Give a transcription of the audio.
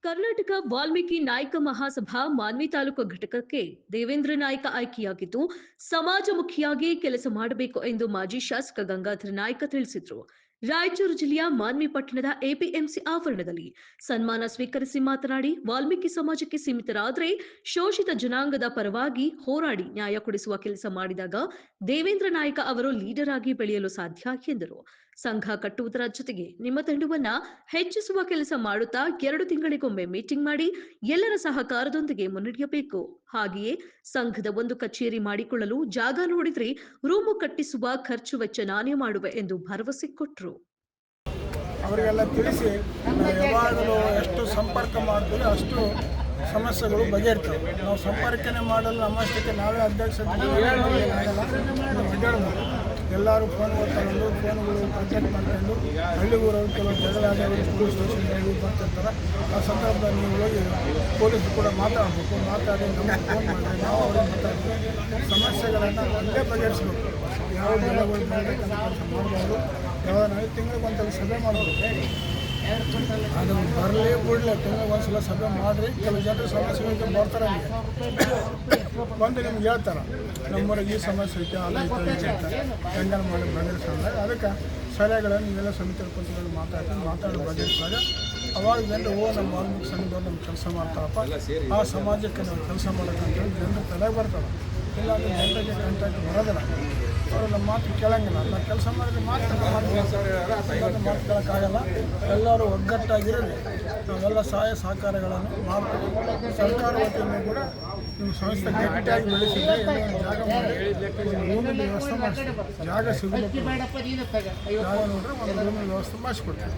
ಕರ್ನಾಟಕ ವಾಲ್ಮೀಕಿ ನಾಯಕ ಮಹಾಸಭಾ ಮಾನ್ವಿ ತಾಲೂಕು ಘಟಕಕ್ಕೆ ದೇವೇಂದ್ರ ನಾಯ್ಕ ಆಯ್ಕೆಯಾಗಿದ್ದು ಸಮಾಜಮುಖಿಯಾಗಿ ಕೆಲಸ ಮಾಡಬೇಕು ಎಂದು ಮಾಜಿ ಶಾಸಕ ಗಂಗಾಧರ ನಾಯ್ಕ ತಿಳಿಸಿದರು. ರಾಯಚೂರು ಜಿಲ್ಲೆಯ ಮಾನ್ವಿ ಪಟ್ಟಣದ ಎಪಿಎಂಸಿ ಆವರಣದಲ್ಲಿ ಸನ್ಮಾನ ಸ್ವೀಕರಿಸಿ ಮಾತನಾಡಿ, ವಾಲ್ಮೀಕಿ ಸಮಾಜಕ್ಕೆ ಸೀಮಿತರಾದರೆ ಶೋಷಿತ ಜನಾಂಗದ ಪರವಾಗಿ ಹೋರಾಡಿ ನ್ಯಾಯ ಕೊಡಿಸುವ ಕೆಲಸ ಮಾಡಿದಾಗ ದೇವೇಂದ್ರ ನಾಯ್ಕ ಅವರು ಲೀಡರ್ ಆಗಿ ಬೆಳೆಯಲು ಸಾಧ್ಯ ಎಂದರು. ಸಂಘ ಕಟ್ಟುವುದರ ಜೊತೆಗೆ ನಿಮ್ಮ ತಂಡವನ್ನ ಹೆಚ್ಚಿಸುವ ಕೆಲಸ ಮಾಡುತ್ತಾ 2 ತಿಂಗಳಿಗೊಮ್ಮೆ ಮೀಟಿಂಗ್ ಮಾಡಿ ಎಲ್ಲರ ಸಹಕಾರದೊಂದಿಗೆ ಮುನ್ನಡೆಯಬೇಕು. ಹಾಗೆಯೇ ಸಂಘದ ಒಂದು ಕಚೇರಿ ಮಾಡಿಕೊಳ್ಳಲು ಜಾಗ ನೋಡಿದ್ರೆ ರೂಮು ಕಟ್ಟಿಸುವ ಖರ್ಚು ವೆಚ್ಚ ನಾನೇ ಮಾಡುವೆ ಎಂದು ಭರವಸೆ ಕೊಟ್ಟರು. ಅವರಿಗೆಲ್ಲ ತಿಳಿಸಿ ಯಾವಾಗಲೂ ಎಷ್ಟು ಸಂಪರ್ಕ ಮಾಡ್ತೀವಿ ಅಷ್ಟು ಸಮಸ್ಯೆಗಳು ಬಗೆಹರ್ತವೆ. ನಾವು ಸಂಪರ್ಕನೇ ಮಾಡಲು ನಮ್ಮಷ್ಟಕ್ಕೆ ನಾವೇ ಅಧ್ಯಕ್ಷ ಎಲ್ಲರೂ ಫೋನ್ಗಳು ತಗೊಂಡು ಫೋನ್ಗಳು ಕಾಂಟ್ಯಾಕ್ಟ್ ಮಾಡ್ಕೊಂಡು ಹಳ್ಳಿಗೂರವರು ಕೆಲವು ಜಗಳ ಆದವರು ಪೊಲೀಸ್ ಸ್ಟೇಷನ್ಗೆ ಬರ್ತಿರ್ತಾರೆ. ಆ ಸಂದರ್ಭದಲ್ಲಿ ನೀವು ಹೋಗಿ ಪೊಲೀಸರು ಕೂಡ ಮಾತಾಡಬೇಕು. ಮಾತಾಡಿ ನಮಗೆ ಫೋನ್ ಮಾಡಿದ್ರೆ ನಾವು ಅವ್ರಿಗೆ ಮಾತಾಡ್ತೀವಿ. ಸಮಸ್ಯೆಗಳನ್ನು ಅಲ್ಲೇ ಬಗೆಹರಿಸ್ಬೇಕು. ಯಾವ ಬೆಳೆಗಳು ಬೆಳಬೇಕಂತ ಕೆಲಸ ಮಾಡಬಾರ್ದು. ಯಾವ 5 ತಿಂಗಳಿಗೆ ಒಂದ್ಸಲ ಸಭೆ ಮಾಡಬೇಕು. ಅದು ಬರಲಿ ಬಿಡಲಿ ತಿಂಗಳಿಗೆ ಒಂದ್ಸಲ ಸಭೆ ಮಾಡಿರಿ. ಕೆಲವು ಜನರು ಸಮಸ್ಯೆಗಳಿಗೆ ಬರ್ತಾರೆ, ಬಂದು ನಿಮ್ಗೆ ಹೇಳ್ತಾರೆ ನಮ್ಮೂರಿಗೆ ಈ ಸಮಸ್ಯೆ ಐತೆ ಅಲ್ಲ ಹೆಂಗೆ ಮಾಡಿ ಬಗೆಹರಿಸಂದಾಗ ಅದಕ್ಕೆ ಸಲಹೆಗಳನ್ನು ನೀವೆಲ್ಲ ಸಮಿತಿ ಕುಂತ್ಕೊಂಡು ಮಾತಾಡಿ ಬಗೆಹರಿಸಿದಾಗ ಅವಾಗ ಜನರು ನಮ್ಮ ವಾಲ್ಮೀಕಿ ಸಂಘದವ್ರು ನಮ್ಮ ಕೆಲಸ ಮಾಡ್ತಾರಪ್ಪ, ಆ ಸಮಾಜಕ್ಕೆ ನಾವು ಕೆಲಸ ಮಾಡೋಕ್ಕಂತೇಳಿ ಜನರು ತಲೆಗೆ ಬರ್ತಾರೆ. ಇಲ್ಲ ಅಂದರೆ ಜನರಿಗೆ ಕಾಂಟ್ಯಾಕ್ಟ್ ಬರೋದಿಲ್ಲ. ಅವರು ನಮ್ಮ ಮಾತು ಕೇಳಂಗಿಲ್ಲ. ನಾವು ಕೆಲಸ ಮಾಡಿದ್ರೆ ಮಾತು ಕೇಳೋಕ್ಕಾಗಲ್ಲ. ಎಲ್ಲರೂ ಒಗ್ಗಟ್ಟಾಗಿರಲಿ. ನಾವೆಲ್ಲ ಸಹಾಯ ಸಹಕಾರಗಳನ್ನು ಮಾಡ್ತೀವಿ. ಸರ್ಕಾರ ವತಿಯಿಂದ ಕೂಡ ನಿಮ್ಮ ಸಂಸ್ಥೆ ಗಟ್ಟಿಯಾಗಿ ಬೆಳೆಸಿದ್ರೆ ಜಾಗ ಮಾಡಿ ಒಂದು ರೂಮಿನ ವ್ಯವಸ್ಥೆ ಮಾಡಿಸ್ತೀವಿ. ಜಾಗ ಸಿಗಬೇಕು, ಜಾಗ ನೋಡ್ರೆ ಒಂದು ರೂಮಿನ ವ್ಯವಸ್ಥೆ ಮಾಡಿಸ್ಕೊಡ್ತೀವಿ.